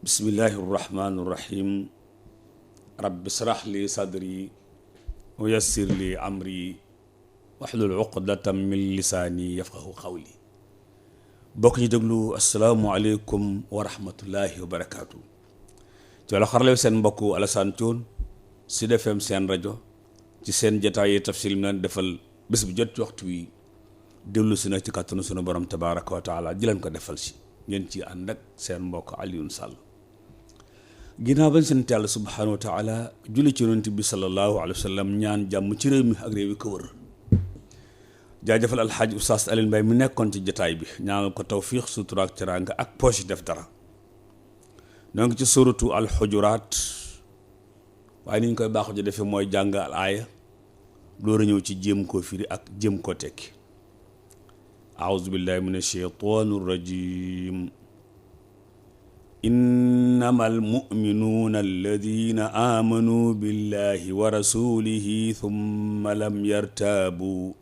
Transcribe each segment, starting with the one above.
bismillahi irrahmani irrahim rabbi israh li sadri wa yassir li amri wahlul uqdatan min lisaani yafqahu qawli. bokk ñu déglu asalaamualeykum wa rahmatullahi wa barakaatu. ci wàllu xarale seen mbokku Alassane Thioune Sud FM seen rajo ci seen jotaayu tafsir mi leen defal bés bu jot ci waxtu wi dellu si nag ci kàttanu sunu borom tabaaraka wa taala di leen ko defal si ngeen ci ànd ak seen mbokk Alioune Sall. ginnaaw bañ sant Yàlla subhaanahu wa taala julli ci yonent bi sallallahu alayhi wa sallam ñaan jàmm ci réew mi ak réew yi ko wër. jaajëfal alxaaji Oustaz Alioune Mbaye mi nekkoon ci jotaay bi ñaanal ko tawfiix sutura ak teraanga ak poche def dara. ñoo ngi ci suratu alxujuraat waaye ni ñu koy baaxu ji defee mooy jàng al aaya door a ñëw ci jéem koo firi ak jéem koo tekki. aouzu billahi min ashaytaani rajim. innama almuminuuna alladina aamanuu billahi wa rasulihi thumma lam yartaabu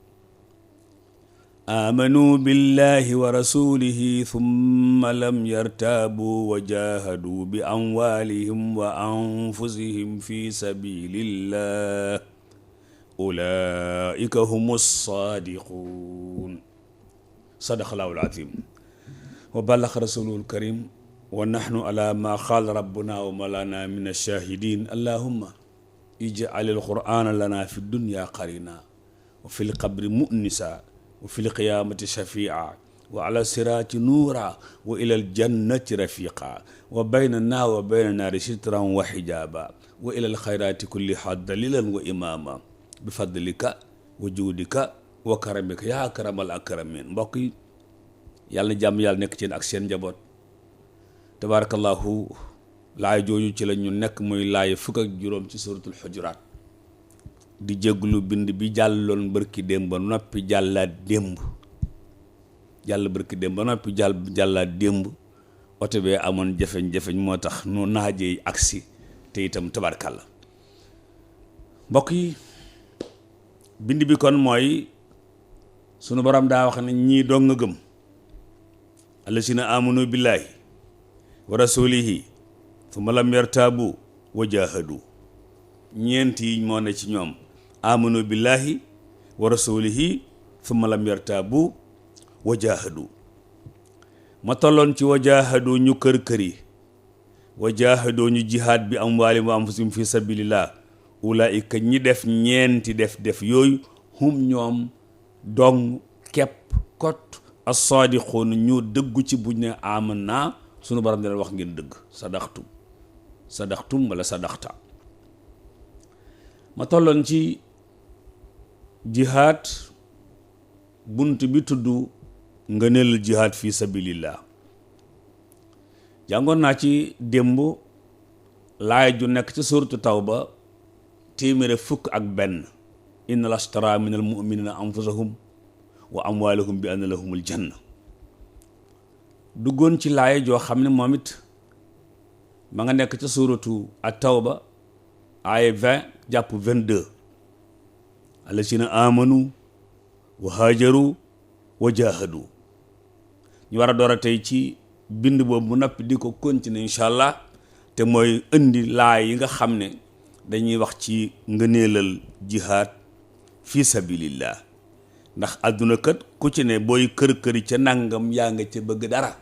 aamanuu billahi wa rasulihi thumma lam yartaabu wa jahaduu bi amwaalihim wa anfusihim fi sabilillah ulaika humu ssaadiquun. sadaqallaahu al-aziim wa ballaga rasuuluhu al-kariim wa nahnu ala ma qaala rabbuna wa malana min ash-shahidin allahumma ij'al al-qur'ana lana fi dunya qarina wa fi l-qabri mu'nisa wa fi l-qiyamati shafi'a wa ala sirati nuura wa ila al-jannati rafiqa wa baynana wa bayna naari sitran wa hijaba wa ila al-khayrati kulliha dalilan wa imama bi fadlika wa juudika wa karamika ya akramal akramin. mbokk yi yàlla na jàmm yàlla nekk ci ak seen njaboot. tabarakallahu laay jooju ci la ñu nekk muy laay fukk ak juróom ci suratul xujuraat di jégglu bind bi jàlloon bërki démb ba noppi jàllaat démb jàllaat démb oto bee amoon jafeñ-jafeñ moo tax nu naajee agsi te itam tabarakalla. mbokk yi bind bi kon mooy sunu borom daa wax ne ñii dong nga gëm allasina amanu billahi wa rasulihi thumma lam yartaabu wa jahadu. ñeent yi moo ne ci ñoom amanu billahi wa rasulihi thumma lam yartaabu wa jahadu. ma tolloon ci wa jahadu ñu kër-këri wa jahadu ñu jihaad bi amwaalihim wa anfusihim fi sabilillah ulaika ñi def ñeenti def yooyu hum ñoom dong kepp kot as-saadiquun ñu dëggu ci buñ ne aman naa sunu borom dina wax ngeen dëgg sadaqtum wala sadaqta. ma tolloon ci jihaad bunt bi tudd ngëneel jihaad fi sabilillah. jàngoon naa ci démb laay ju nekk ci suuratu tawba téeméer fukk ak benn. inna lashtara min al muminina anfusahum wa amwaalahum bi anna lahumul janna. duggoon ci laay joo xam ne moom it ma nga nekk ca suuratu at-tawba aaya 20 jàpp 22. allasina amanu wa hajaru wa jahadu. ñu war a door a tey ci bind boobu mu noppi di ko continuer incha allah te mooy indi laay yi nga xam ne dañuy wax ci ngëneelal jihaad fi sabilillah. ndax àdduna kat ku ci ne booy kër-këri ca nangam yaa nga ca bëgg dara.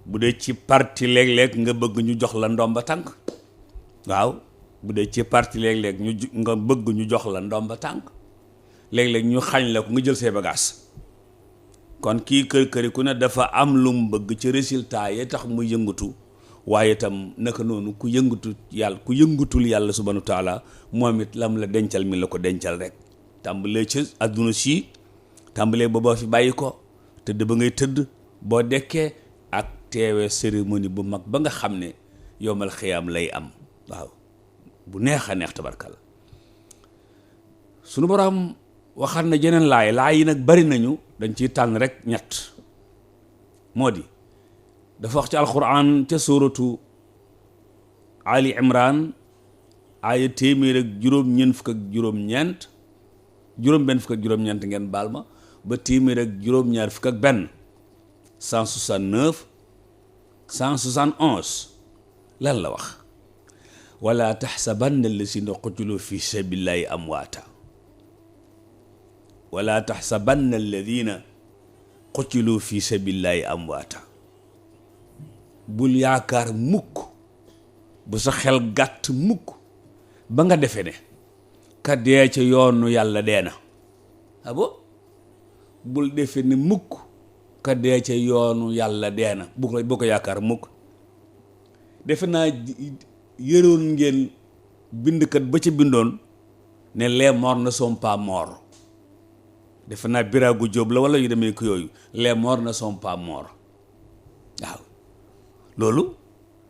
bu dee ci parti léeg-léeg nga bëgg ñu jox la ndomba tànk. waaw bu dee ci parti léeg-léeg nga bëgg ñu jox la ndomba tànk. léeg-léeg ñu xañ la ko nga jël say bagages. kon kii kër-këri ku ne dafa am lu mu bëgg ci résultat yi tax mu yëngatu. waaye itam naka noonu ku yëngutul yàlla subhanahu wa taala moom it lam la dencal mi la ko dencal rek. tàmbalee ci àdduna si tàmbalee ba boo fi bàyyi ko tëdd ba ngay tëdd boo dekkee ak teewee cérémonie bu mag ba nga xam ne yowmal xiyaam lay am. waaw bu neex a neex tabarkal. sunu borom waxaat na jeneen laay yi nag bari nañu dañ ciy tànn rek ñett. moo di dafa wax ci alquran ca suuratu Ali Imran aaya téeméer ak juróom-ñeent fukk ak juróom-ñeent juróom-benn fukk ak juróom-ñeent ngeen baal ma ba téeméer ak juróom-ñaar fukk ak benn 169 171 lan la wax wala taxsabanna allazina qutilu fi sabilillahi amwaata wala taxsabanna alladina qutilu fi sabilillahi amwaata bul yaakaar mukk bu sa xel gàtt mukk ba nga defe ne ka dee ca yoonu yàlla dee na abo bul defe ne mukk ka dee ca yoonu yàlla dee na bu ko yaakaar mukk. defe naa yëroon ngeen bindkat ba ca bindoon ne les morts ne sont pas morts. defe naa Biragu Jóob la wala yu demee ko yooyu les morts ne sont pas morts waaw loolu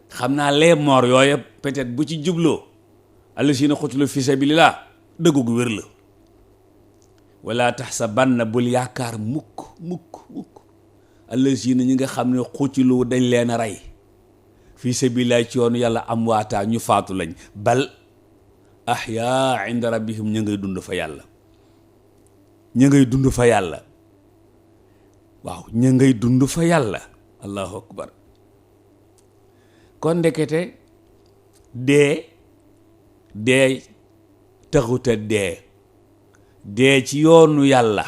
xam naa les morts yooyu peut-être bu ci jubloo allazina qutilu fi sabilillah dëggu gu wér la. wala taxsabanna bul yaakaar mukk allazina ñi nga xam ne qutilu dañ leen a rey fi sabilillah ci yoonu yàlla amwaata ñu faatu lañ bal ahyaa inda rabbihim ñu ngay dund fa yàlla. ña ngay dund fa yàlla waaw ña ngay dund fa yàlla allahu akbar. kon ndekete dee taxuta dee ci yoonu yàlla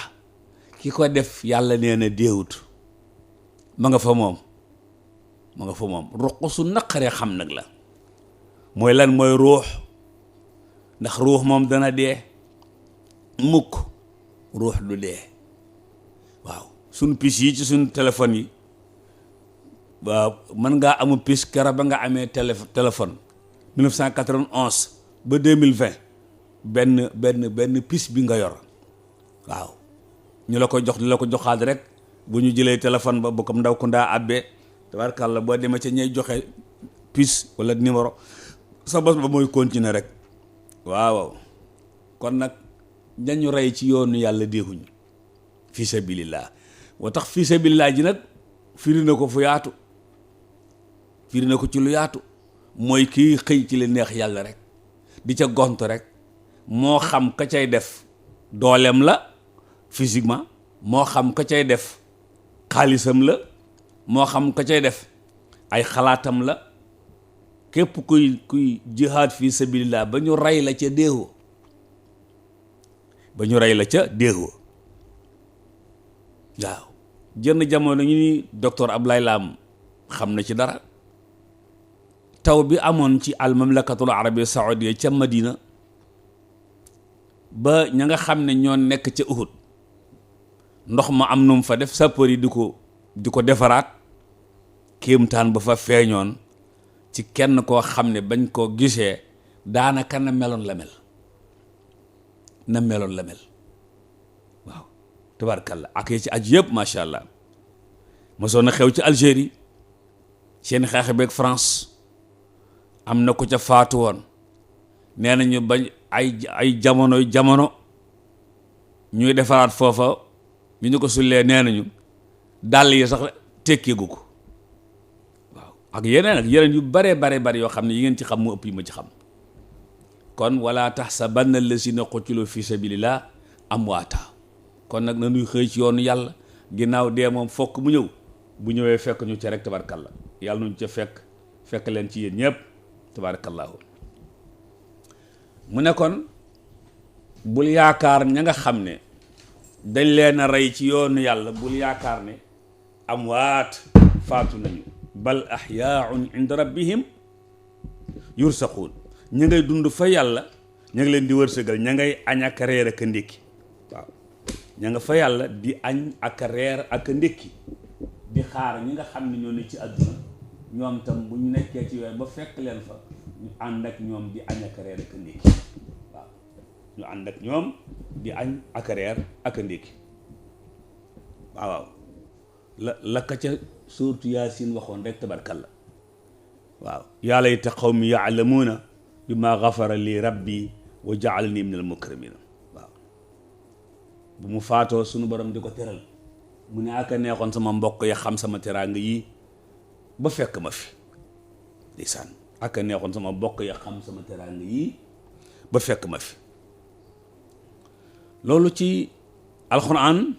ki ko def yàlla nee na deewut ma nga fa moom ruq su naqaree xam nag la mooy lan mooy ruux ndax ruux moom dana dee mukk ruux du dee waaw suñ pis yi ci suñ téléphone yi waaw mën ngaa amu pis kera ba nga amee téléphone 1991 ba 2020 benn pis bi nga yor waaw ñu la ko jox di la ko joxaat rek bu ñu jëlee téléphone ba bu ko ndaw ku ndaa abbee tabarkàlla boo demee ca ñay joxe pis wala numéro sa bos ba mooy continuer rek waaw kon nag dañu rey ci yoonu yàlla deexuñ fi sabilillah moo tax fi sabilillah ji nag firi na ko fu yaatu firi na ko ci lu yaatu mooy kii xëy ci li neex yàlla rek di ca gont rek moo xam ka cay def dooleem la physiquement moo xam ka cay def xaalisam la moo xam ka cay def ay xalaatam la képp kuy jihaad fi sabilillah ba ñu rey la ca déexoo waaw jënn jamono ñu ni docteur Abdoulaye Lam xam na ci dara taw bi amoon ci al mamlakatul arabia saoudia ca Madina ba ña nga xam ne ñoo nekk ca Uhud ndox ma am num fa def sapeur yi di ko defaraat kéemtaan ba fa feeñoon ci kenn koo xam ne bañ koo gisee daanaka na meloon la mel waaw tabarkalla ak yi ci aj yëpp macha allah mosoon na xew ci Algérie seen xeex beeg France am na ko ca faatu woon nee nañu bañ ay jamono ñuy defaraat foofa bi ñu ko sullee nee nañu dàll yi sax tekkeegu ko waaw ak yeneen yu bare yoo xam ne yi ngeen ci xam mu ëpp yi ma ci xam. kon wala tahsabanna allazina qutilu fi sabilillah amwaata kon nag nañuy xëy ci yoonu yàlla ginnaaw dee moom fokk mu ñëw bu ñëwee fekk ñu ca rek tabarkalla yàlla nuñ ca fekk leen ci yéen ñëpp tabarakallahu mu ne kon bul yaakaar ña nga xam ne dañ leen a rey ci yoonu yàlla bul yaakaar ne amwaat faatu nañu bal ahyaun inda rabbihim yursaquun ña ngay dund fa yàlla ña ngi leen di wërsëgal ña ngay añ ak reer ak a ndékki waaw ña nga fa yàlla di añ ak reer ak a ndékki di xaar ñi nga xam ne ñoo ne ci àdduna ñoom tam bu ñu nekkee ci yooyu ba fekk leen fa ñu ànd ak ñoom di añ ak reer ak a ndékki waaw ñu ànd ak ñoom di añ ak reer ak a ndékki waaw la ka ca suurtu Yaasin waxoon rek tabarkalla waaw yaa layta qawmi ya'lamuuna bima ghafara li rabbi wa ja'alani minal mukramiin waaw bu mu faatoo sunu borom di ko teral mu ne aka neexoon sama mbokk ya xam sama teraanga yi ba fekk ma fi ndeysaan aka neexoon sama mbokk ya xam sama teraanga yi ba fekk ma fi loolu ci alxuraan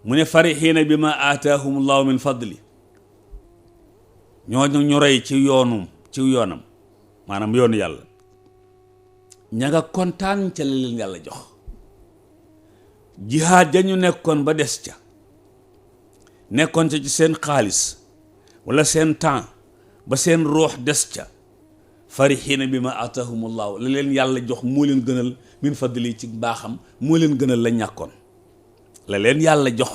mu ne farihiina bima aataahumullahu min fadli ñoo ñu rey ci yoonam maanaam yoonu yàlla ña nga kontaan ca la leen yàlla jox. jihaad ja ñu nekkoon ba des ca nekkoon ca ci seen xaalis wala seen temps ba seen ruux des ca farixiina bi ma atahumullahu la leen yàlla jox moo leen gënal min fadli ci baaxam moo leen gënal la ñàkkoon la leen yàlla jox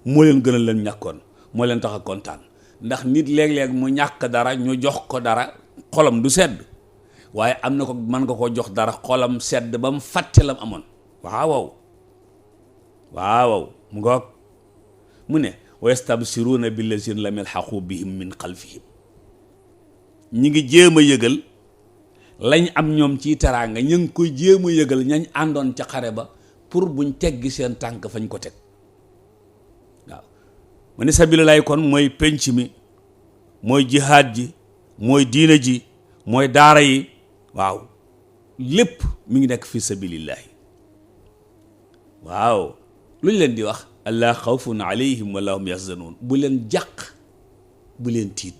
moo leen gënal leen ñàkkoon moo leen tax a kontaan ndax nit léeg-léeg mu ñàkk dara ñu jox ko dara xolam du sedd waaye am na ko mën nga ko jox dara xolam sedd ba mu fàtte lam amoon waaw mu ngoog mu ne wa yastabsiruuna billazina lam yalhaqu bihim min xalfihim ñi ngi jéem a yëgal lañ am ñoom ci teraanga ñu ngi koy jéem a yëgal ñañ àndoon ca xare ba pour buñ teggi seen tànk fañ ko teg waaw mu ne sabilillahi kon mooy penc mi mooy jihaad ji mooy diina ji mooy daara yi waaw lépp mi ngi nekk fi sabilillahi waaw lu ñu leen di wax allah xawfun alayhim wala hum yaxzanuun bu leen jàq bu leen tiit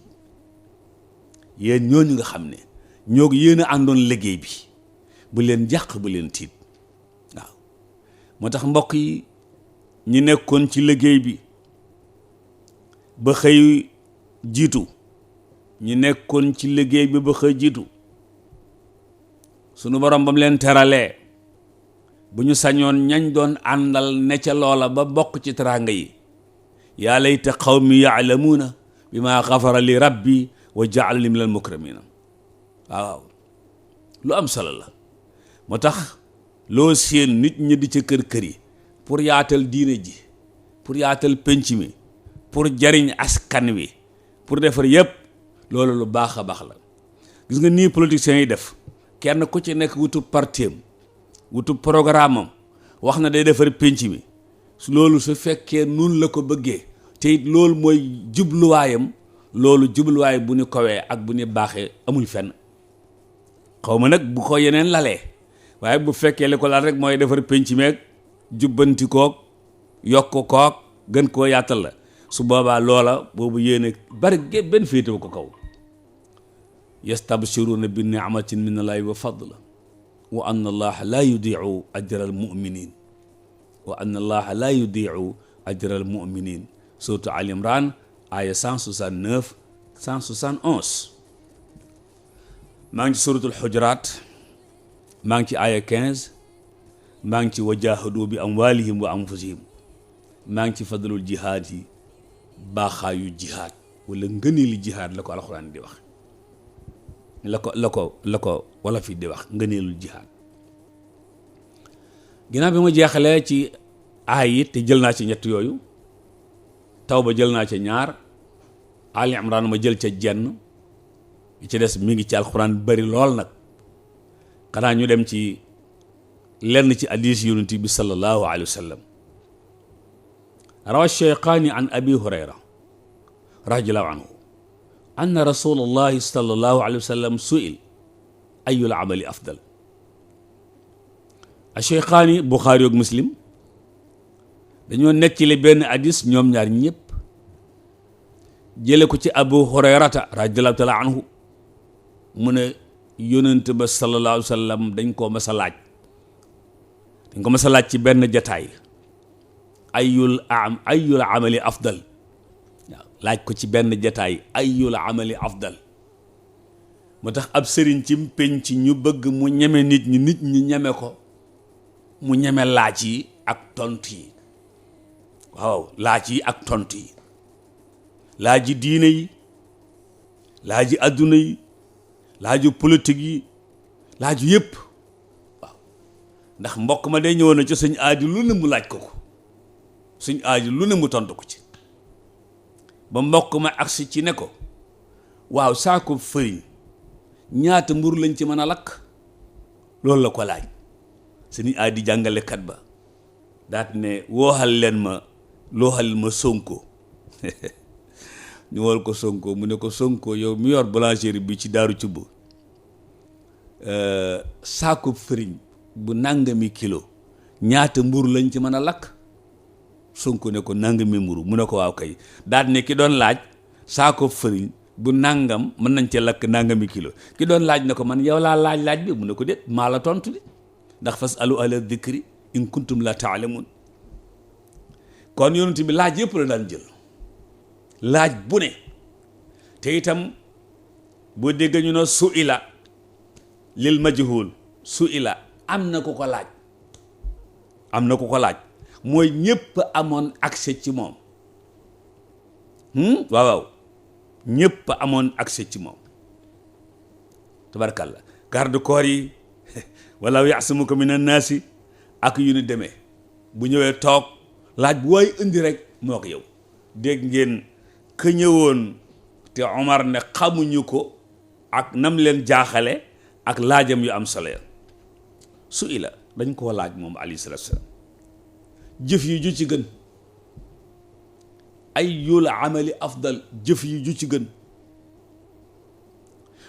yéen ñooñu nga xam ne ñoo yéen a àndoon liggéey bi bu leen jàq bu leen tiit waaw moo tax mbokk yi ñi nekkoon ci liggéey bi ba xëy jiitu ñi nekkoon ci liggéey bi ba xëy jiitu sunu borom ba mu leen teralee bu ñu sañoon ñañ doon àndal ne ca loola ba bokk ci teraanga yi yaa layta qawmi yaalamuuna bima xafara li rabbi wa ja'alani minal mukramina waaw lu am solo la moo tax loo seen nit ñi di ca kër yi pour yaatal diine ji pour yaatal penc mi pour jariñ askan wi pour defar yépp loolu lu baax a baax la gis nga nii politiciens yi def kenn ku ci nekk wutu parti am wutu programme am wax na day defar penc mi loolu su fekkee nun la ko bëggee te it loolu mooy jubluwaayam loolu jubluwaay bu ñu kowee ak bu ñu baaxee amul fenn xaw ma nag bu ko yeneen lalee waaye bu fekkee li ko laal rek mooy defar penc meeg jubbanti koog yokk koog gën koo yaatal la su boobaa loola boobu yéene bari benn féetewu ko kaw yastabshiruuna bi ni'matin min allahi wa fadla wa anna allaha la yudiicu ajra al muminin wa anna allaha la yudiicu ajra al muminin surtout Al Imran aya 169 171 maa ngi ci suratul Hujurat maa ngi ci aya 15 maa ngi ci wa jahadu bi amwalihim wa anfusihim maa ngi ci fadlul jihaad yi baaxaayu jihaad wala ngëneelu jihaad la ko alxuraan di wax la ko wala fi di wax ngëneelul jihaad ginnaaw bi ma jeexalee ci aay yi te jël naa ci ñett yooyu Tawba jël naa ca ñaar Ali Imran ma jël ca jenn yi ci des mi ngi ci alxuraan bari lool nag xanaa ñu dem ci lenn ci hadiis Yonent bi sallallahu alayhi wa sallam rawa Shaykhaani an Abi Hurayra radiyallahu anhu anna rasulallahi sallallahu alayhi wa sallam su'il ayyul amali afdal Shaykhaani Buxaari ak Muslim dañoo nettali benn hadiis ñoom ñaar ñëpp jële ko ci Abu Hurayrata radiyallahu taala anhu mu ne yonent ba sallallahu alayhi wa sallam dañ ko mas a laaj ci benn jataay ayyul amali afdal waaw laaj ko ci benn jataay ayyul amali afdal moo tax ab sëriñ ci penc ñu bëgg mu ñeme nit ñi ñeme ko mu ñeme laaj yi ak tontu yi waaw laaj yi ak tontu yi laaj yi diine yi laaj yi adduna yi laaj yu politique yi laaj yu yëpp waaw ndax mbokk ma day ñëwoon na ci sëñ aadi lu ne mu laaj ko sëñ aadi lu ne mu tontu ko ci ba mbokk ma agsi ci ne ko waaw saako fëriñ ñaata mburu lañ ci mën a lakk loolu la ko laaj sëñ aadi jàngalekat ba daat ne wooxal ma Sonko ñu wol ko Sonko mu ne ko Sonko yow mi yor boulangerie bi ci Daaru Cubb saako fëriñ bu nangami kilo ñaata mburu lañ ci mën a lakk Sonko ne ko nangami mburu mu ne ko waaw kay daal ne ki doon laaj saako fëriñ bu nàngam mën nañ cee lakk nàngami kilo ki doon laaj na ko man yow laa laaj bi mu ne ko déet maa la tontu di ndax fas alu ala dhikri in kuntum la taalamun. kon yonent bi laaj yëpp la daan jël laaj bu ne. te itam boo dégg ñu ne su ila lil majhul su ila am na ku ko laaj mooy ñépp amoon accès ci moom waaw ñépp amoon accès ci moom tabarkalla garde corps yi wala ya'simuka minan naasi ak yu ni demee bu ñëwee toog laaj bu waay indi rek moo ko yow dégg ngeen ka ñëwoon te Omar ne xamuñu ko ak nam leen jaaxale ak laajam yu am solo ya su ila dañ koo laaj moom alayhi salaatu wa salaam jëf yi ju ci gën ayyul amali afdal jëf yi ju ci gën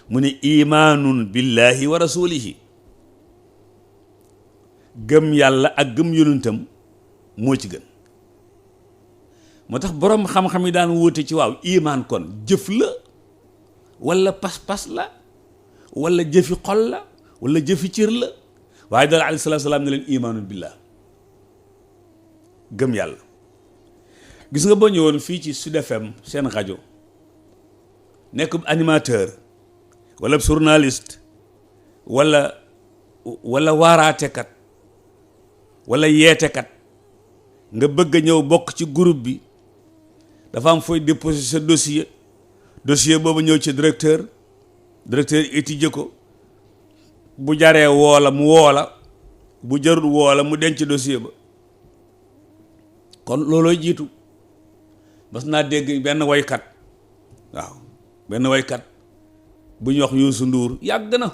mu ne imaanun billahi wa rasulihi gëm yàlla ak gëm yonentam moo ci gën. moo tax boroom xam-xam yi daan wóote ci waaw imaan kon jëf la walla pas-pas la walla jëfi xol la walla jëfi cër la waaye daal alayhi salaatu salaam ne leen imaanun billah gëm yàlla. gis nga boo ñëwoon fii ci Sud FM seen rajo nekk animateur walla journaliste walla waaraatekat walla yeetekat nga bëgg a ñëw bokk ci groupe bi dafa am fooy déposer sa dossier boobu ñëw ci directeur étudier ko bu jaree woola mu woola bu jarul woola mu denc dossier ba. kon loolooy jiitu mas naa dégg benn waykat bu ñu wax Youssou Ndour yàgg na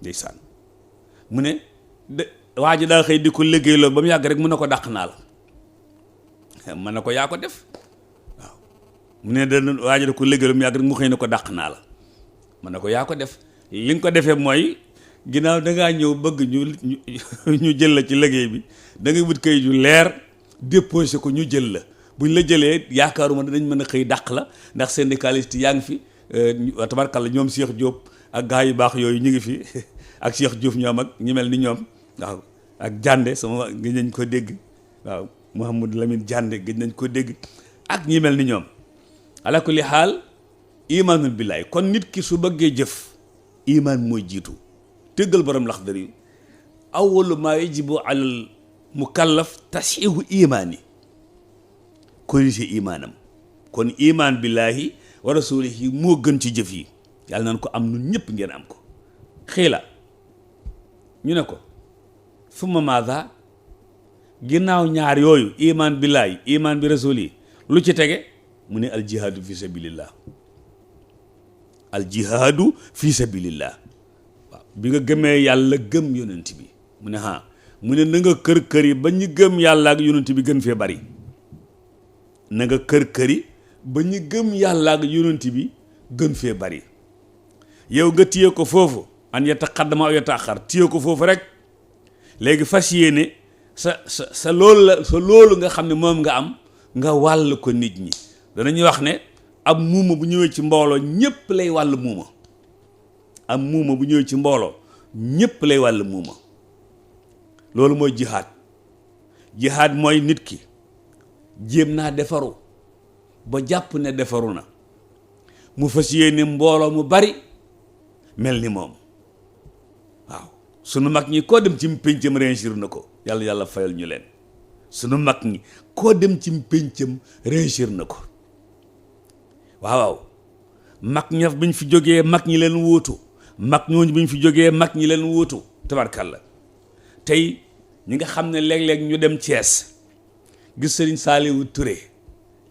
ndeysaan mu ne waa ji daa xëy di ko liggéey loolu ba mu yàgg rek mu ne ko dàq naa la mën na ko yaa ko def waaw mu ne da waaj da ko légal mu yàgg rek mu xëy na ko dàq naa la mën na ko yaa ko def li nga ko defee mooy ginnaaw dangaa ñëw bëgg ñu jël la ci liggéey bi da ngay wut kayit yu leer déposé ko ñu jël la buñ la jëlee yaakaaruma danañ mën a xëy dàq la ndax syndicaliste yaa ngi fi tabarkalla ñoom Cheikh Diop ak gaa yu baax yooyu ñu ngi fi ak Cheikh Diouf ñoom ak ñi mel ni ñoom waaw ak Jande sama gëj nañ ko dégg waaw Mouhamadou Lamine Jande gëj nañ ko dégg ak ñi mel ni ñoom ala kulli xaal imaanul billaay kon nit ki su bëggee jëf imaan mooy jiitu tëggal borom Laxdari awwalu maa yajibu alal mukallaf tasxiihu imaani corrigé imaanam kon imaan billaahi wa rasuulihi moo gën ci jëf yi yàlla naan ko am nun ñëpp ngeen am ko xiila ñu ne ko summa maada ginnaaw ñaar yooyu imaan billaahi imaan bi rasuulihi lu ci tege mu ne aljihaadu fi sabilillah aljihaadu fi sabilillah waaw bi nga gëmee yàlla gëm yonent bi mu ne mu ne na nga kër-kër yi ba ñu gëm yàlla ak yonent bi gën fee bari na nga kër-kër yi ba ñu gëm yàlla ak yonent bi gën fee bari yow nga téye ko foofu an yataqaddama aw yataaxar téye ko foofu rek léegi fas yéene sa loolu nga xam ne moom nga am nga wàll ko nit ñi danañuy wax ne ab muuma bu ñëwee ci mbooloo ñépp lay wàll muuma ab muuma bu ñëwee ci mbooloo ñépp lay wàll muuma loolu mooy jihaad mooy nit ki jéem naa defaru ba jàpp ne defaru na mu fas yéene mbooloo mu bari mel ni moom waaw sunu mag ñi koo dem ci péncam réussir na ko yàlla fayal ñu leen sunu mag ñi koo dem ci péncam réussir na ko waaw mag ña biñ fi jógee mag ñi leen wóotu mag ñooñu biñ fi jógee mag ñi leen wóotu tabarkalla tey ñi nga xam ne léeg-léeg ñu dem Thiès gis Serigne Saliou Touré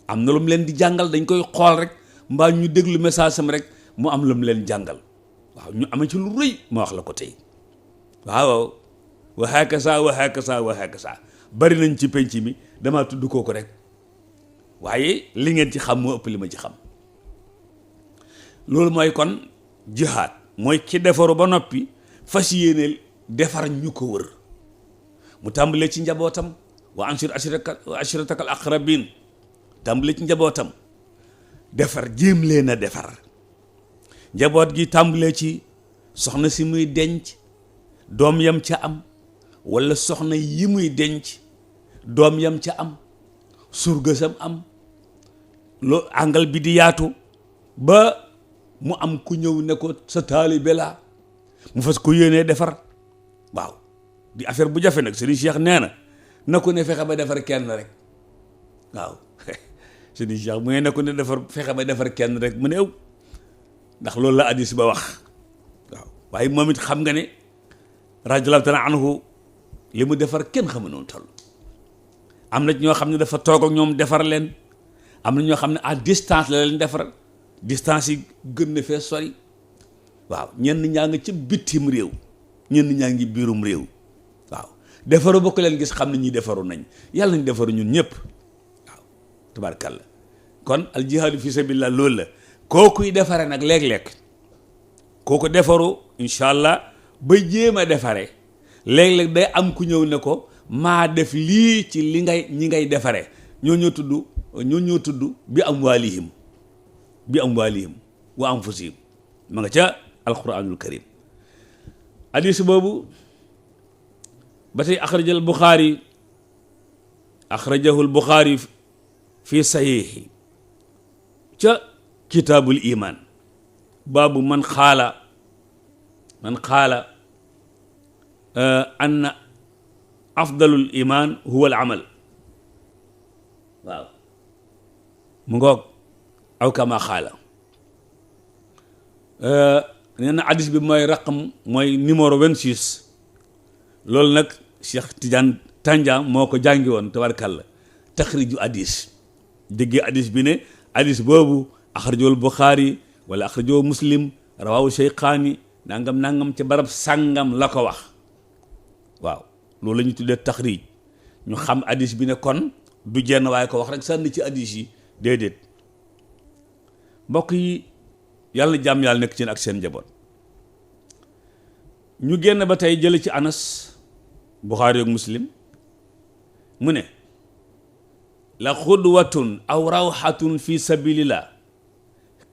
am na lu mu leen di jàngal dañ koy xool rek mbaa ñu déglu message am rek mu am lu mu leen jàngal waaw ñu amee ci lu rëy ma wax la ko tey waaw wa hakasa bari nañ ci penc mi damaa tudd kooku rek waaye li ngeen ci xam moo ëpp li ma ci xam loolu mooy kon jihaad mooy ki defaru ba noppi fas yéene defar ñu ko wër mu tàmbalee ci njabootam wa anshir ashiratakal aqrabin tàmbalee ci njabootam defar jéem leen a defar njaboot gi tàmbalee ci soxna si muy denc doom yam ca am, walla soxna yi muy denc doom yam ca am, surga sam am, loo àngal bi di yaatu ba mu am ku ñëw ne ko sa taalibe laa, mu fas ko yéenee defar. waaw di affaire bu jafe nag. Serigne Cheikh nee na ko ne fexe ba defar kenn rek. waaw Serigne Cheikh mu ne ko ne fexe ba defar kenn rek mu ne ëw, ndax loolu la hadiis ba wax. waaw waaye moom it xam nga ne radiyallaahu taala anhu li mu defar kenn xamu noonu toll. am na ñoo xam ne dafa toog ak ñoom defar leen, am na ñoo xam ne à distance la leen defar, distance yi gën na fee sori. waaw ñenn ñaa nga ca bitim réew, ñenn ñaa ngi biirum réew. waaw defaru ba ko leen gis xam ne ñi defaru nañ, yàlla nañ defaru ñun ñëpp. waaw tabaarkalla. kon al jihaadu fi sabilillah loolu la. kookuy defare nag léeg-léeg kooku defaru incha allah ba jéem a defare léeg-léeg day am ku ñëw ne ko maa def lii ci li ñi ngay defare ñoo tudd bi amwaalihim wa anfusihim, ma nga ca alquranul karim. hadiis boobu ba tey axrajahu al Buxaari fi saxiixi ca kitaabul iman baabu man xaala anna afdalul iman huwa al amal. waaw mu ngoog aw kama xaala. nee na hadiis bi mooy numéro 26. loolu nag Cheikh Tidiane Tandian moo ko jàngi woon tabarkalla. taxriju hadiis déggee hadiis bi ne hadiis boobu axrajul Buxaari wala axrajoo Muslim rawaahu Shaykhaani nangam ca barab sàngam la ko wax. waaw loolu la ñu tuddee taxrij. ñu xam hadiis bi ne kon du jenn waaye ko wax rek sànni ci hadiis yi déedéet. mbokk yi yàlla jàmm yàlla nekk ci ak seen njaboot. ñu génn ba tey jële ci Anas Buxaari ak Muslim mu ne la xudwatun aw rawxatun fi sabilillah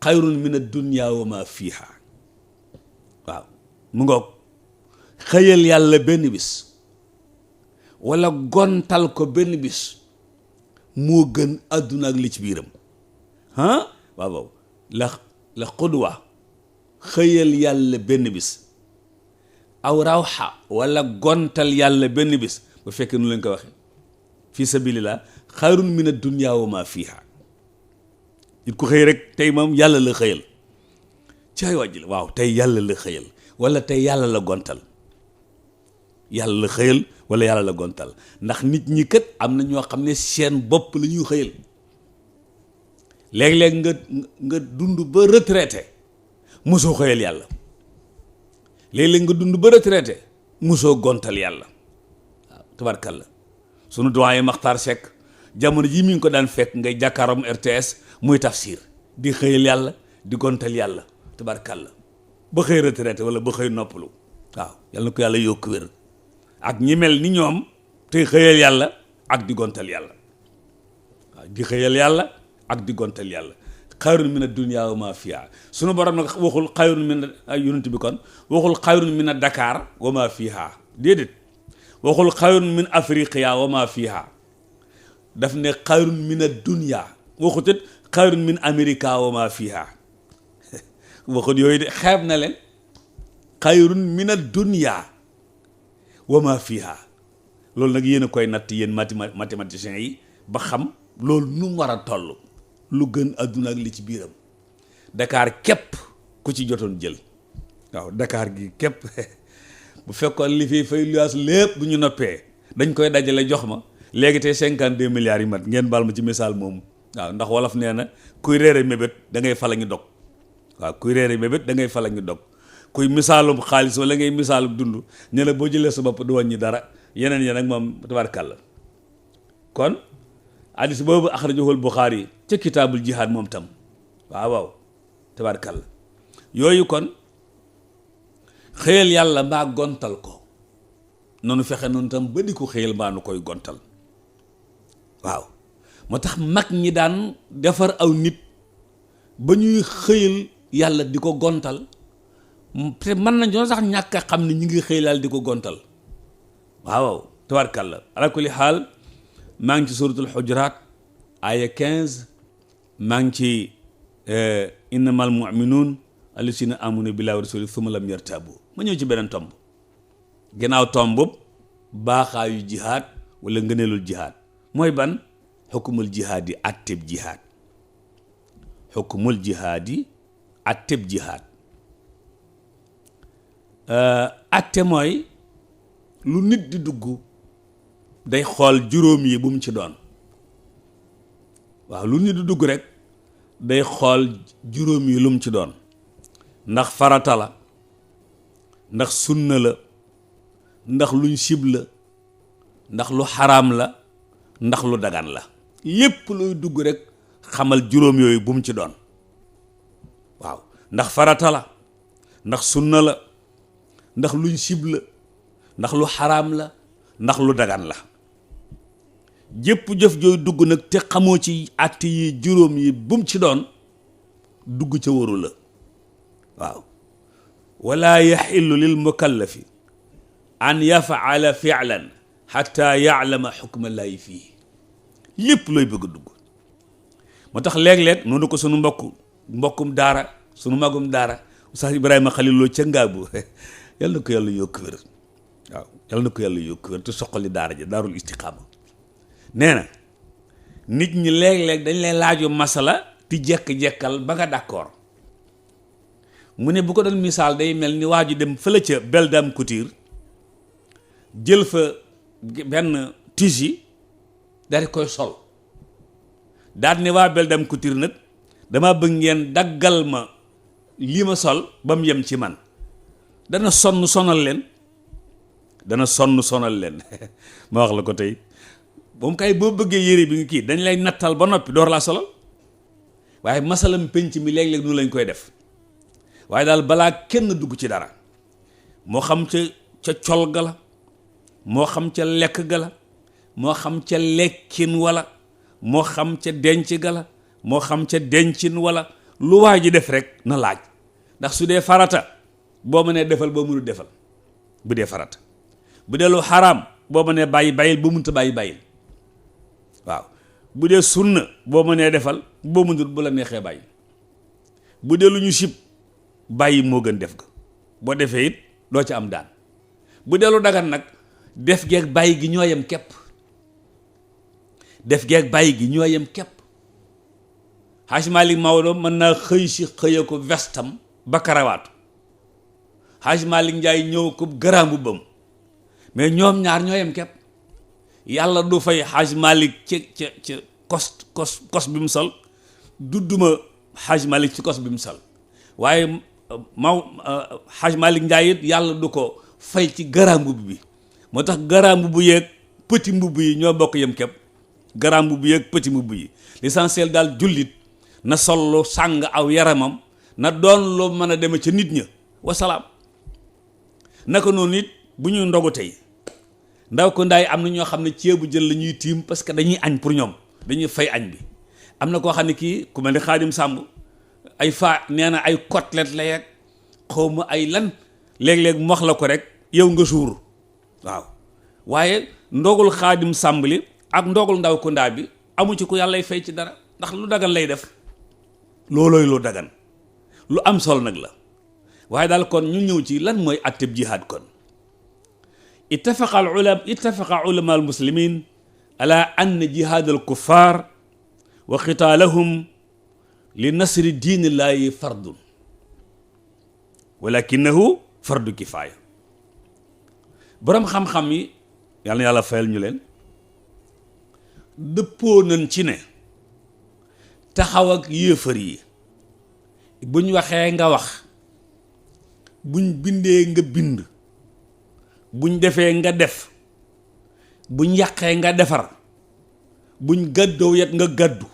xayrun min ad-dunya wa ma fiha. waaw mu ngoog xëyal yàlla benn bis wala gontal ko benn bis moo gën àdduna ak li ci biiram. waaw la xudwa xëyal yàlla benn bis aw rawxa wala gontal yàlla benn bis bu fekkee nu leen ko waxee fi sabilillah xayrun min ad-dunya wa ma fiha. nit ku xëy rek tey moom yàlla la xëyal caay wàjj la. waaw tey yàlla la xëyal wala tey yàlla la gontal. yàlla la xëyal wala yàlla la gontal. ndax nit ñi kat am na ñoo xam ne seen bopp la ñuy xëyal. léeg-léeg nga dund ba retraité mosoo xëyal yàlla. léeg-léeg nga dund ba retraité mosoo gontal yàlla. waaw tabarkalla. sunu doyen Maxtaar Seck jamono ji mi ngi ko daan fekk ngay jàkkaaram RTS muy tafsir di xëyal yàlla di gontal yàlla tabarkalla ba xëy retraité wala ba xëy noppalu. waaw yàlla na ko yàlla yokk wér ak ñi mel ni ñoom tey xëyal yàlla ak di gontal yàlla. waaw di xëyal yàlla ak di gontal yàlla. xayrun min ad-dunya wa ma fiha. sunu borom nag waxul xayrun min ay yonent bi kon waxul xayrun min Dakar wa ma fiha déedéet. waxul xayrun min Afriqiya wa ma fiha. daf ne xayrun min ad-dunya waxut it xayrun min Amerika wa ma fiha. waxut yooyu de xeeb na leen. xayrun min ad-dunya wa ma fiha. loolu nag yéen a koy natt yéen mathématiciens yi ba xam loolu nu mu war a toll. lu gën àdduna ak li ci biiram. Dakar képp ku ci jotoon jël. waaw Dakar gi képp bu fekkoon li fi fay luyaas lépp bu ñu noppee dañ koy dajale jox ma léegi tey 52 milliards yi mat ngeen baal ma ci misaal moomu. waaw ndax wolof nee na kuy réere mébét da ngay fala ngi dog. waaw kuy réere mébét da ngay fala ngi dog. kuy misaalum xaalis wala ngay misaalum dund ñu ne boo jëlee sa bopp du wàññi dara yeneen ya nag moom tabarkàlla. kon hadiis boobu axrajahu al-Buxaari ca kitaabul jihaad moom tam waaw tabarkàlla. yooyu kon xëyal yàlla mbaa gontal ko noonu fexe noonu tam ba di ko xëyal mbaa nu koy gontal. waaw moo tax mag ñi daan defar aw nit ba ñuy xëyal yàlla di ko gontal te mën nañoo sax ñàkk a xam ne ñu ngi xëy laal di ko gontal. waaw tabarkàlla ala kulli xaal maa ngi ci suratul xujuraat aya 15 maa ngi ci innamal mu'minuun allasina amanu billahi wa rasuli thumma lam yartabu. ma ñëw ci beneen tomb ginnaaw tomb boobu baaxaayu jihaad wala ngëneelul jihaad mooy ban xukumul jihaad yi atteb jihaad. xukumul jihaad yi atteb jihaad atte mooy lu nit di dugg day xool juróom yi bu mu ci doon. waaw lu nit di dugg rek day xool juróom yi lu mu ci doon, ndax farata la, ndax sunna la, ndax luñ sib la, ndax lu xaraam la, ndax lu dagan la. lépp luy dugg rek xamal juróom yooyu bu mu ci doon. waaw ndax farata la, ndax sunna la, ndax luñ sib la, ndax lu xaraam la, ndax lu dagan la. jépp jëf jooy dugg nag te xamoo ci àtte yi juróom yi bu mu ci doon dugg ca waru la. waaw wala yaxillu lil mukallafi an yafaala fi'lan xatta ya'lama xukma llaahi fii. lépp looy bëgg a dugg moo tax léeg-léeg noonu ko sunu mbokkum daara sunu magum daara Oustaz Ibrahima Khalil Lo ca Ngaabu yal na ko yàlla yokk wér. waaw yal na ko yàlla yokk wér te soqali daara ja daarul istiqaama nee na nit ñi léeg-léeg dañ lay laaju masala ti jekk-jekkal ba nga d'accord. mu ne bu ko doon misaal day mel ni waa ju dem fële ca Beldam Couture jël fa benn tissu daal di koy sol daal ne waa Beldam Couture nag dama bëgg ngeen daggal ma lii ma sol ba mu yem ci man. dana sonal leen ma wax la ko tey moom kay boo bëggee yére bi nga kii dañ lay nattal ba noppi door laa solal. waaye masalam penc mi léeg-léeg nu lañ koy def. waaye daal balaa kenn dugg ci dara moo xam ca col ga la, moo xam ca lekk ga la, moo xam ca lekkin wala, moo xam ca denc ga la, moo xam ca dencin wala, lu waa ji def rek na laaj. ndax su dee farata boo mënee defal boo mënul defal bu dee farata. bu dee lu xaraam boo mënee bàyyi bàyyil boo mënta bàyyi bàyyil. waaw bu dee sunna boo mënee defal boo mënul bu la neexee bàyyi. bu dee lu ñu sib bàyyi moo gën def ga boo defee it doo ci am daan. bu dee lu dagan nag def geeg bàyyi gi ñoo yem képp. def geeg bàyyi gi ñoo yem képp. Haj Malik Maodo mën naa xëy si xëya ko vestam ba karawaatu. Haj Malik Njaay ñëw ko garaam bu bam mais ñoom ñaar ñoo yem képp. yàlla du fay Haj Malik ci kos bi mu sol du duma Haj Malik ci kos bi mu sol. waaye Haj Malik Njaay it yàlla du ko fay ci garaam mbubb bi. moo tax garaam mbubb yeeg petit mbubb yi ñoo bokk yem képp. garaam mbubb yeeg petit mbubb yi l'essentiel daal jullit na sol lu sàng aw yaramam, na doon lu mën a deme ca nit ña wasalaam. naka noonu it bu ñuy ndogu tey ndaw ko ndaay am na ñoo xam ne ceebu jën la ñuy tiim parce que dañuy añ pour ñoom dañuy fay añ bi. am na koo xam ne kii ku mel ni Xaadim Sàmb ay nee na ay côtelette la yeeg xawma ay lan léeg-léeg mu wax la ko rek yow nga suur. waaw waaye ndogul Xaadim Sàmb li ak ndogul ndaw ko ndaa bi amu ci ku yàllay fay ci dara ndax lu dagan lay def. loolooy lu dagan lu am sol nag la. waaye daal kon ñu ñëw ci lan mooy atteb jihaad kon. ittafaqa ulama al muslimin ala anna jihaad al kuffar wa qitaalahum li nasri diinillaahi fardun walakinahu fardu kifaaya. boroom xam-xam yi yàlla na yàlla fayal ñu leen dëppoo nañ ci ne taxaw ak yéefar yi buñ waxee nga wax, buñ bindee nga bind, buñ defee nga def, buñ yàqee nga defar, buñ gàddoo yet nga gàddu,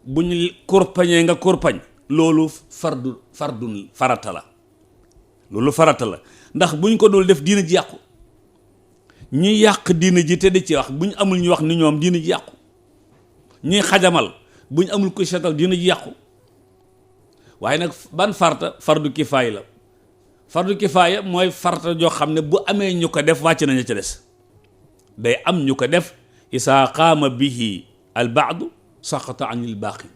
buñ kurpañee nga kurpañ. loolu fardun farata la. loolu farata la ndax buñ ko dul def diina ji yàqu. ñi yàq diina ji te di ci wax buñ amul ñu wax ni ñoom diina ji yàqu. ñi xajamal buñ amul ko seetal diina ji yàqu. waaye nag ban farta fardu kifaaya la. fardu kifaaya mooy farta joo xam ne bu amee ñu ko def wàcc nañu ca des, day am ñu ko def isaa qaama bihi al baadu saqata anil baaqi.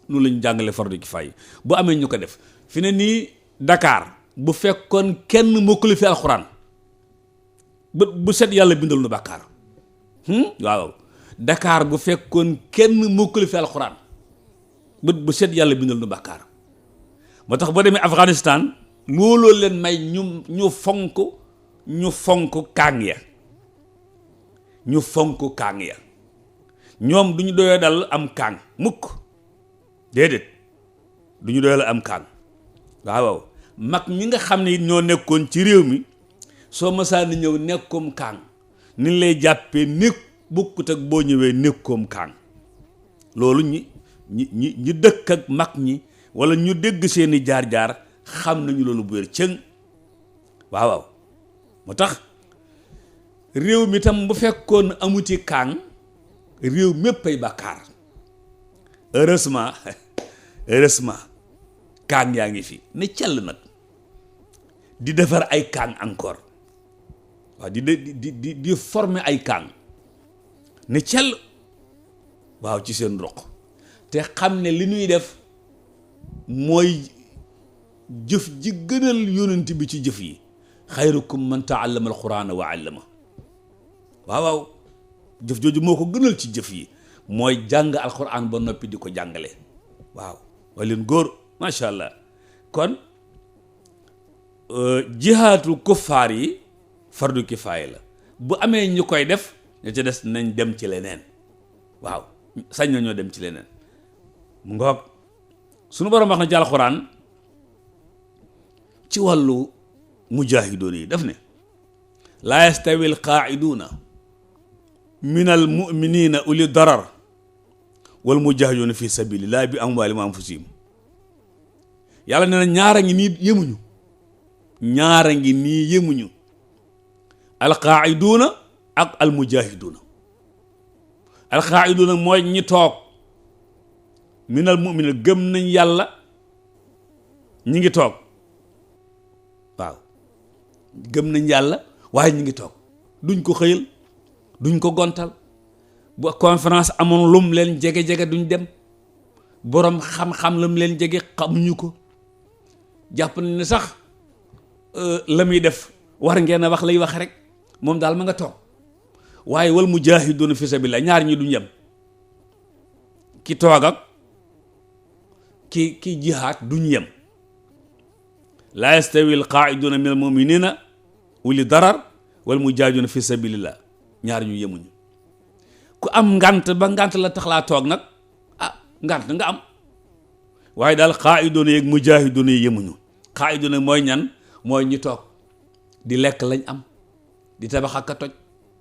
noonu lañu jàngale fardu kifaaya bu amee ñu ko def. fi ne nii Dakar bu fekkoon kenn mokkuli fi alxuraan bu set yàlla bindal nu bàkkaar. waaw Dakar bu fekkoon kenn mokkuli fi alxuraan bu set yàlla bindal nu bàkkaar. moo tax boo demee Afghanistan looloo leen may ñu fonk kaang ya, ñu fonk kaang ya. ñoom du ñu doyoo dal am kaang mukk, déedéet du ñu doyoo am kaang. waaw mag ñi nga xam ne ñoo nekkoon ci réew mi soo mësaa ni ñëw nekkoom kaang ni lay jàppee nekk bokkut ak boo ñëwee nekkoom kaang. loolu ñi dëkk ak mag ñi wala ñu dégg seeni jaar-jaar xam nañu loolu bu wér cëng. waaw moo tax réew mi tam bu fekkoon amuti kaang réew mépp ay bàkkaar. heureusement kaang yaa ngi fi ne cell nag di defar ay kaang encore. waaw di former ay kaang ne cell waaw ci seen roq te xam ne li ñuy def mooy jëf ji gënal yonent bi ci jëf yi. xayrukum man taallama alqurana wa allama. waaw jëf jooju moo ko gënal ci jëf yi mooy jàng alquran ba noppi di ko jàngale. waaw waaye leen góor macha allah. kon jihaatu kuffaar yi fardu kifaaya la. bu amee ñu koy def ña ca des nañ dem ci leneen. waaw sañ nañoo dem ci leneen. mu ngoog sunu borom wax na ci alxuraan ci wàllu mujaahidoon yi daf ne laa yastawi alqaa'iduuna min almu'miniina uli darar wal mujaahiduuna fi sabilillahi bi amwaalihim wa anfusihim. yàlla nee na ñaara ngi nii yemuñu alqaa'iduuna ak almujaahiduuna. alqaa'iduuna mooy ñi toog minal mu'miniina gëm nañ yàlla ñi ngi toog. waaw gëm nañ yàlla waaye ñi ngi toog duñ ko xëyal duñ ko gontal. bu conférence amoon lum leen jege-jege duñ dem. boroom xam-xam lum leen jege xamuñu ko. jàpp nañ ne sax la muy def war ngeen a wax lay wax rek moom daal ma nga toog. waaye wal mujaahiduuna fi sabilillah ñaar ñi duñ yem. ki toog ak ki jihaad duñ yem. laa yastawi alqaa'iduuna min almu'miniina uli darar wal mujaahiduuna fi sabilillah ñaar ñu yemuñu. ku am ngant ba ngant la tax laa toog nag ngant nga am. waaye daal qaa'iduuna yeeg mujaahiduuna yi yemuñu. qaa'iduuna mooy ñan mooy ñi toog di lekk lañ am, di tabax ak a toj,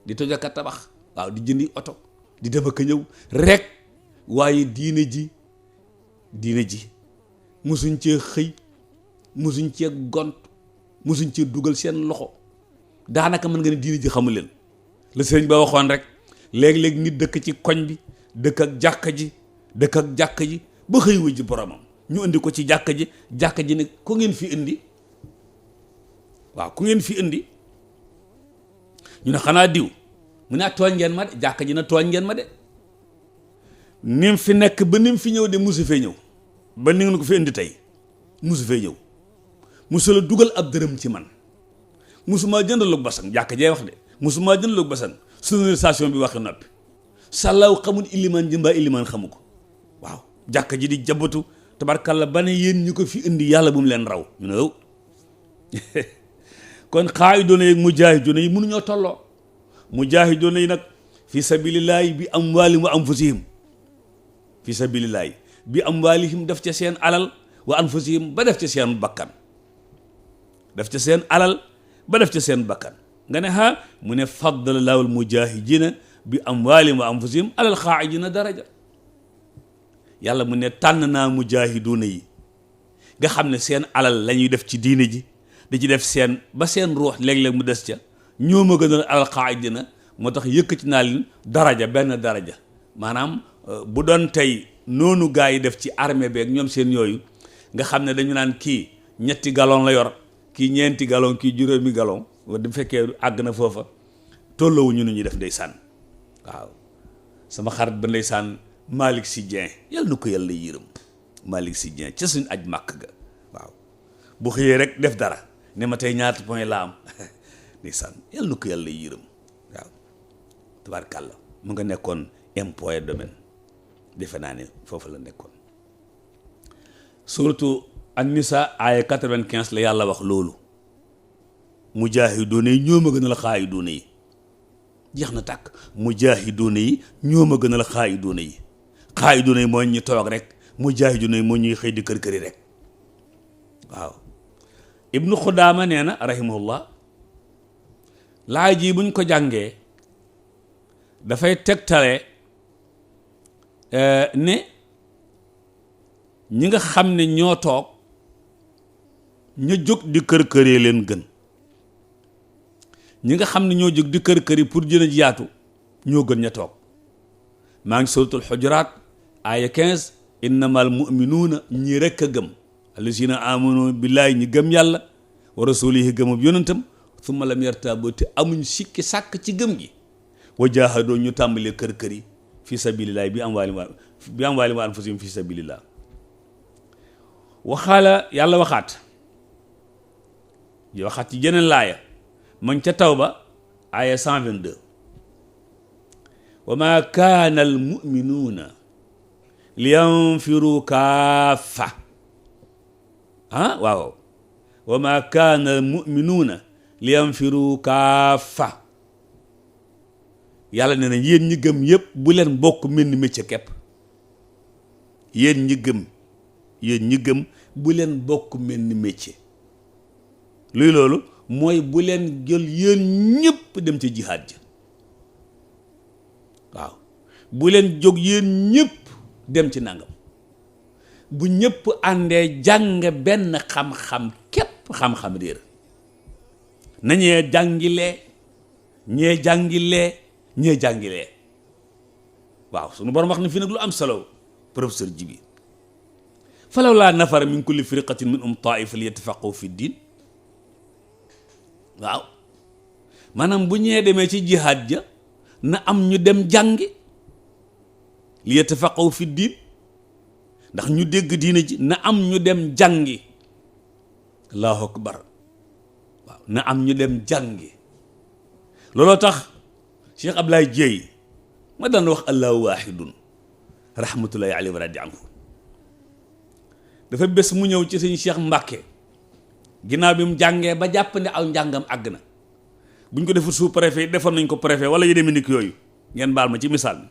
di toj ak a tabax. waaw di jëndi oto di dem ak a ñëw rek. waaye diine ji musuñ cee xëy, musuñ cee gont, musuñ cee dugal seen loxo. daanaka mën nga ne diine ji xamul leen. la sëriñ ba waxoon rek léeg-léeg nit dëkk ci koñ bi dëkk ak jàkka ji ba xëy wu ji boromam ñu indi ko ci jàkka ji ne ku ngeen fi indi. waaw ku ngeen fi indi ñu ne xanaa diw mu ne tooñ ngeen ma de. jàkka ji na tooñ ngeen ma de. nim fi nekk ba nim fi ñëw de musu fee ñëw ba ni ngeen ko fi indi tey musu fee ñëw. musu la dugal ab dërëm ci man. musumaa jëndaloog basang. jàkka jee wax de musumaa jëndaloog basang. sonorisation bi waxi noppi. sàllaaw xamul ilimaan ji mbaa ilimaan xamu ko. waaw jàkka ji di jabatu tabarkalla ba ne yéen ñu ko fi indi yàlla bu mu leen raw ñu ne yow. kon qaa'iduuna yi mujaahiduuna yi mënuñoo tolloo. mujaahiduuna yi nag fi sabilillahi bi amwaalihim wa anfusihim. fi sabilillahi bi amwaalihim def ca seen alal wa anfusihim ba def ca seen bakkan. def ca seen alal ba def ca seen bakkan. nga ne mu ne faddala llaahu al-mujaahidiina bi amwaalihim wa anfusihim alal qaa'idiina daraja. yàlla mu ne tànn naa mujaahiduuna yi nga xam ne seen alal la ñuy def ci diine ji di ci def seen ba seen ruux léeg-léeg mu des ca. ñoo ma gënal alal qaa'idiina moo tax yëkkati naa leen daraja benn daraja. maanaam bu doon tey noonu gaa yi def ci armée beeg ñoom seen yooyu nga xam ne dañu naan kii ñetti galon la yor, kii ñeenti galon, kii juróomi galon, bu fekkee àgg na foofa tolloowuñu nu ñuy def ndeysaan. waaw sama xarit ba ndeysaan Malick Sy Dieng yàlla na ko yàlla yërëm, Malick Sy Dieng ca suñ aj màkk ga, waaw bu xëyee rek def dara ne ma tey ñaata point la am ndeysaan yàlla na ko yàlla yërëm. waaw tabaarkàlla mu nga nekkoon impôt et domaine, defe naa ne foofu la nekkoon. surtout An-Nisa aaya 95 la yàlla wax loolu, mujaahiduuna yi ñoo ma gën a la xaayiduuna yi, jeex na tàkk. mujaahiduuna yi ñoo ma gën a la xaayiduuna yi, xaayiduuna yi mooy ñu toog rek, mujaahiduuna yi moo ñuy xëy di kër këri rek. waaw Ibnu Xudaama nee na rahimahullah, laay ji buñ ko jàngee dafay tegtale ne ñi nga xam ne ñoo toog ñu jóg di kër këree leen gën, ñi nga xam ne ñoo jóg di kër këri pour jën a yaatu ñoo gën ña toog. maa ngi suratul Xujuraat aaya 15, innamal mu'minuuna ñi rekk a gëm, allazina amanu billaahi ñi gëm yàlla wa rasulihi gëmub yonentam, thumma lam yartaabu te amuñ sikki sàkk ci gëm gi, wa jaahadoo ñu tàmbalee kër këri fi sabilillahi bi amwaalihim wa anfusihim fi sabilillah. waxaala yàlla waxaat ci jeneen laaya man ca Tawba aaya 122, wa maa kaana al mu'minuuna liyanfiru kaaffa. waaw wa maa kaana al mu'minuuna liyanfiru kaaffa. yàlla nee na yéen ñi gëm yépp bu leen bokk mel ni métier képp. yéen ñi gëm bu leen bokk mel ni métier. luy loolu mooy bu leen jël yéen ñëpp dem ci jihaad ji. waaw bu leen jóg yéen ñëpp dem ci nangam. bu ñëpp àndee jàng benn xam-xam képp, xam-xam réer na ñee jàngilee ñee jàngilee. waaw sunu borom wax na fi nag lu am solo, professeur Jibi, falaw laa nafara min kulli firqatin minhum taifa li yattafaqahu fi diin. waaw maanaam bu ñee demee ci jihaad ja na am ñu dem jàngi li yattafaqahu fi diin, ndax ñu dégg diina ji, na am ñu dem jàngi. allahu akbar. waaw na am ñu dem jàngi. looloo tax Cheikh Ablaye Dieye ma daan wax allahu waahidun rahmatullahi alayhi wa radi anhu, dafa bés mu ñëw ci sëñ Cheikh Mbàkke ginnaaw bi mu jàngee ba jàpp ne aw njàngam àgg na. buñ ko deful sous-préfet defoon nañ ko préfet wala yu demee ni yooyu, ngeen baal ma ci misaal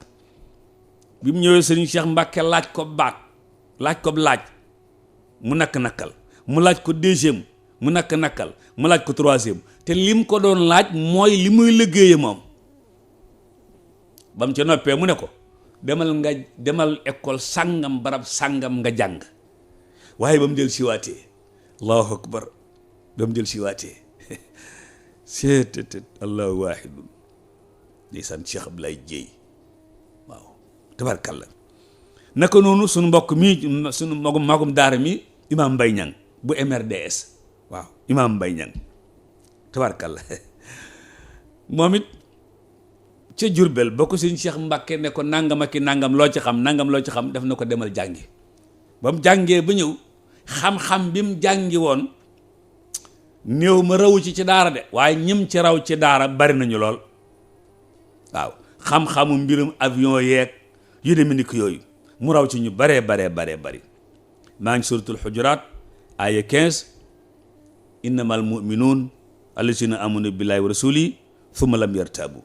bi mu ñëwee sëñ Cheikh Mbàkke laaj ko laaj mu nakk-nakkal, mu laaj ko deuxième mu nakk-nakkal, mu laaj ko troisième, te lim ko doon laaj mooy li muy liggéeye moom. ba mu ca noppee mu ne ko demal école sàngam barab sàngam nga jàng. waaye ba mu jël siwaatee, allahu akbar, ba mu jël siwaatee seetet allahu waahidun, ndeysaan Cheikh Abdoulaye Dieye. waaw tabarkalla. naka noonu suñu mbokk mi suñu magum daara mi Imam Mbaye Niang bu MRDS. waaw Imam Mbaye Niang tabarkalla moom it ca Jurbel ba ko sëñ Cheikh Mbàkke ne ko nangam ak nangam loo ci xam def na ko demal jàngi. ba mu jàngee ba ñëw xam-xam bi mu jàngi woon néew ma rawu ci daara de, waaye ñim ci raw ci daara bari nañu lool. waaw xam-xamu mbirum avion yeeg yu demee ni ko yooyu mu raw ci ñu baree bari. maa ngi suratul Xujuraat aaya 15, innamal mu'minuun allazina amanu billahi wa rasulihi thumma lam yartabu.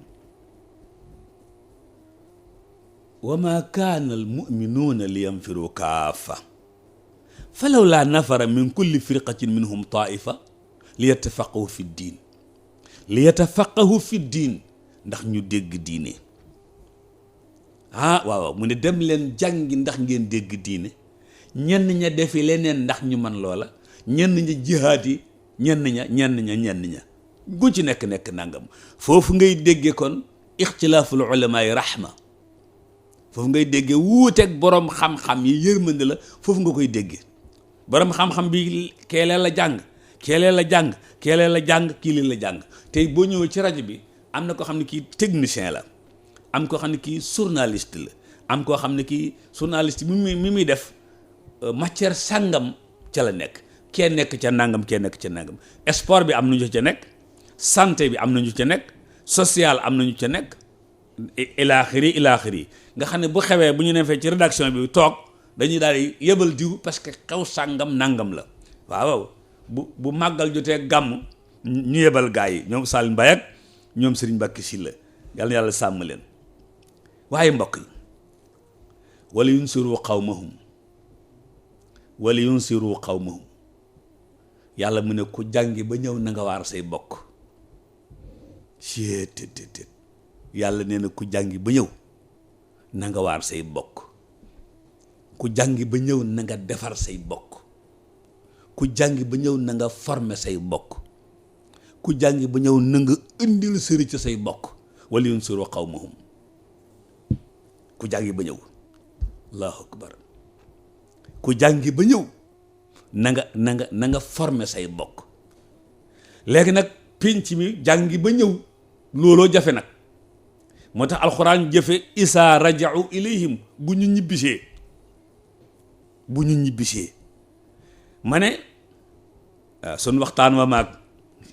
wa ma kaana al mu'minuuna liyanfiru kaafa falawlaa nafara min kulli firqatin minhum taifa liyattafaqahu fi diin ndax ñu dégg diine. waaw mu ne dem leen jàngi ndax ngeen dégg diine. ñenn ña defi leneen ndax ñu man loola, ñenn ña jihaad yi, ñenn ña gu ci nekk nangam. foofu ngay dégge kon ixtilaaful ulamaa yi rahma, foofu ngay dégge wuuteeg boroom xam-xam yi yërmande la, foofu nga koy dégge. borom xam-xam bi keelee la jàng keelee la jàng keelee la jàng kii lee la jàng tey boo ñëwee ci rajo bi am na koo xam ne kii technicien la, am koo xam ne kii journaliste la, am koo xam ne kii journaliste mi muy def matière sàngam ca la nekk, kee nekk ca nangam, kee nekk ca nangam. Sport bi am nañu ca nekk, santé bi am nañu ca nekk, social am nañu ca nekk, ilaaxiri nga xam ne bu xewee bu ñu ne fee ci rédaction bi toog dañuy daal di yebal diw parce que xew sàngam nangam la. waaw bu màggal jotee gàmm ñu yebal gaa yi ñoom Salim Mbaye ak ñoom Serigne Mbacké Sylla yàlla na yàlla sàmm leen. waaye mbokk yi wala yunsiru qawmahum wala yunsiru qawmahum yàlla mu ne ku jàngi ba ñëw na nga waar say bokk. yàlla nee na ku jàngi ba ñëw na nga waar say bokk, ku jàngi ba ñëw na nga defar say bokk, ku jàngi ba ñëw na nga former say bokk, ku jàngi ba ñëw na nga indil sëri ci say bokk. wala yunsiru qawmahum ku jàngi ba ñëw, allahu akbar, ku jàngi ba ñëw na nga former say bokk. léegi nag pénc mi jàngi ba ñëw looloo jafe nag, moo tax alxuraan jëfe isaa raja'u ilayhim bu ñu ñibbisee ma ne sun waxtaan ma maag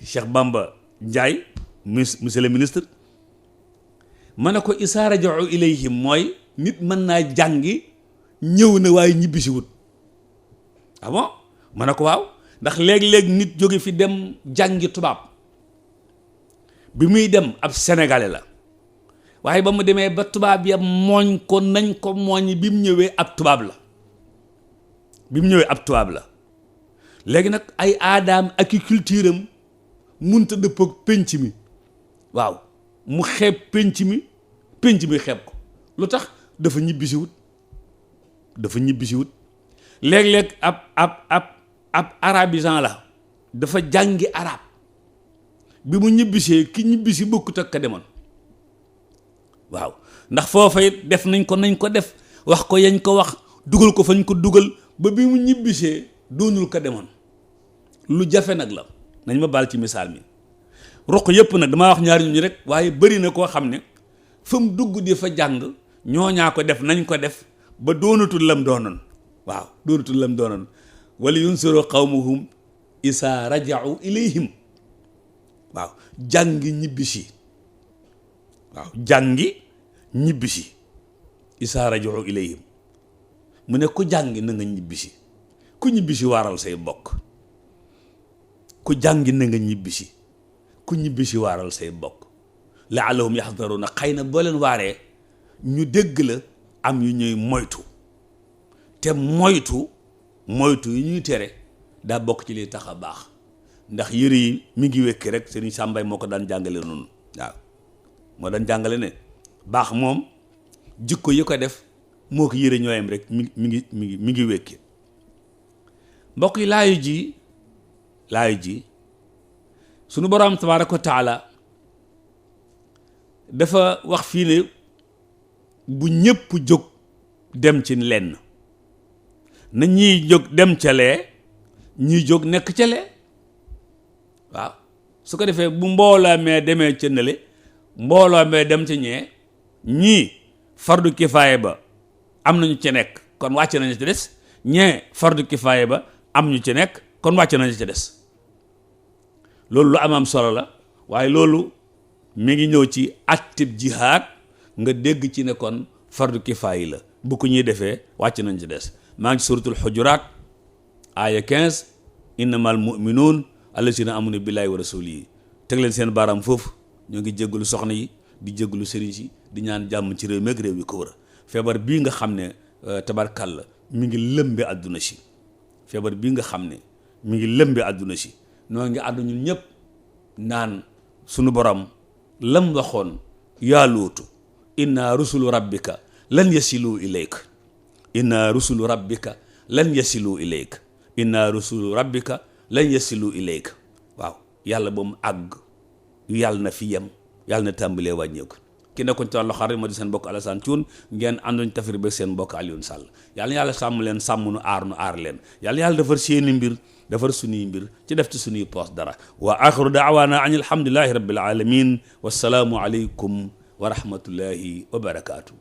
Cheikh Bamba Ndiaye monsieur le ministre, ma ne ko isaa raja'u ilayhim mooy nit mën naa jàngi ñëw na waaye ñibbisiwut. ah bon ma ne ko waaw, ndax léeg-léeg nit jóge fi dem jàngi tubaab, bi muy dem ab sénégalais la, waaye ba mu demee ba tubaab ya mooñ ko nañ ko mooñ bi mu ñëwee ab tubaab la. léegi nag ay aadaam ak i culture am munta dëpp ak penc mi. waaw mu xeeb penc mi xeeb ko. lu tax? dafa ñibbisiwut. léeg-léeg ab arabisant la, dafa jàngi arab, bi mu ñibbisee ki ñibbisi bokkut ak ka demoon. waaw ndax foofa it def nañ ko def, wax ko yañ ko wax, dugal ko fañ ko dugal, ba bi mu ñibbisee doonul ka demoon. lu jafe nag la, nañ ma baal ci misaal mi. ruq yëpp nag damaa wax ñaari ñu rek, waaye bari na koo xam ne fa mu dugg di fa jàng ñooñaa ko def nañ ko def ba doonatul lam doonoon. waaw doonatul lam doonoon. wala yunsiru qawmuhum isaa raja'u ilayhim. waaw jàngi ñibbisi. waaw jàngi ñibbisi isaa raja'u ilayhim. mu ne ku jàngi na nga ñibbisi, ku ñibbisi waaral say bokk. ku jàngi na nga ñibbisi, ku ñibbisi waaral say bokk. la'allahum yaxdaruna, xëy na boo leen waaree ñu dégg la, am yu ñuy moytu. te moytu yi ñuy tere daa bokk ci li tax a baax. ndax yëre yi mi ngi wekki rek Serigne Sambay moo ko daan jàngale noonu. waaw moo daan jàngale ne baax moom jikko yi ko def moo ko yëre ñooyam rek mi ngi wekki. mbokk yi laayu ji sunu borom tabaaraka wa taala dafa wax fii ne bu ñëpp jóg dem ci lenn, na ñiy jóg dem ca lee, ñiy jóg nekk ca lee. waaw su ko defee bu mbooloo mee demee ca nële, mbooloo mee dem ca ñee, ñii fardu kifaaya ba am nañu ca nekk kon wàcc nañu ca des, ñee fardu kifaaya ba am ñu ca nekk kon wàcc nañu ca des. loolu lu am solo la, waaye loolu mi ngi ñëw ci attib jihaad, nga dégg ci ne kon fardu kifaaya la, bu ko ñuy defee wàcc nañ ci des. maa ngi ci suratul xujuraat aaya 15, innamal mu'minuun allazina amanu billahi wa rasulihi. teg leen seen baaraam foofu. ñoo ngi jéggalu soxna yi, di jéggalu sëriñ si, di ñaan jàmm ci réew mi ak réew yi ko wër. feebar bii nga xam ne tabarkàlla mi ngi lëmbe àdduna si, feebar bii nga xam ne mi ngi lëmbe àdduna si, noo ngi àddu ñun ñëpp naan sunu borom lam waxoon yaa Luutu, inna rusulu rabbika lan yasilu ilayka, inna rusulu rabbika lan yasilu ilayka, inna rusulu rabbika lan yasilu ilayka. waaw yàlla ba mu àgg, yàlla na fi yem, yàlla na tàmbalee wàññeeku. ki nekkoon ci wàllu xarit moo di seen mbokk Alassane Thioune ngeen àndoon tafsir ba seen mbokk Alioune Sall yàlla na yàlla sàmm leen sàmm nu aar leen yàlla na yàlla defar seeni mbir defar suñuy mbir ci def ci suñuy poos dara wa axiru daawaana an alhamdulillahi rabbil alamin wassalaamu aleykum wa rahmatullahi wa barakaatu